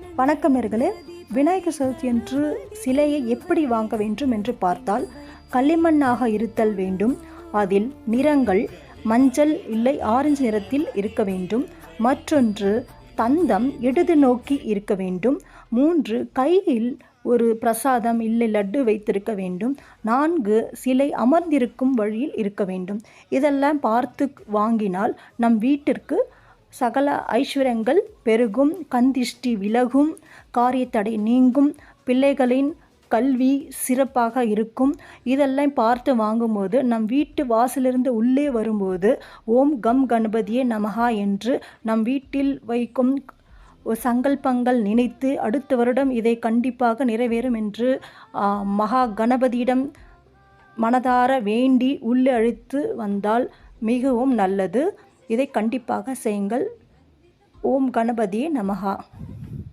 வணக்கம் நேயர்களே. விநாயகர் சதுர்த்தி அன்று சிலையை எப்படி வாங்க வேண்டும் என்று பார்த்தால், களிமண்ணாக இருத்தல் வேண்டும். அதில் நிறங்கள் மஞ்சள் இல்லை ஆரஞ்சு நிறத்தில் இருக்க வேண்டும். மற்றொன்று தந்தம் இடது நோக்கி இருக்க வேண்டும். 3 கையில் ஒரு பிரசாதம் இல்லை லட்டு வைத்திருக்க வேண்டும். 4 சிலை அமர்ந்திருக்கும் வழியில் இருக்க வேண்டும். இதெல்லாம் பார்த்து வாங்கினால் நம் வீட்டிற்கு சகல ஐஸ்வர்யங்கள் பெருகும், கந்திஷ்டி விலகும், காரியத்தடை நீங்கும், பிள்ளைகளின் கல்வி சிறப்பாக இருக்கும். இதெல்லாம் பார்த்து வாங்கும்போது நம் வீட்டு வாசலிருந்து உள்ளே வரும்போது ஓம் கம் கணபதியே நமஹா என்று நம் வீட்டில் வைக்கும் சங்கல்பங்கள் நினைத்து அடுத்த வருடம் இதை கண்டிப்பாக நிறைவேறும் என்று மகா கணபதியிடம் மனதார வேண்டி உள்ளே அழைத்து வந்தால் மிகவும் நல்லது. இதை கண்டிப்பாக செய்யுங்கள். ஓம் கணபதியே நமஹா.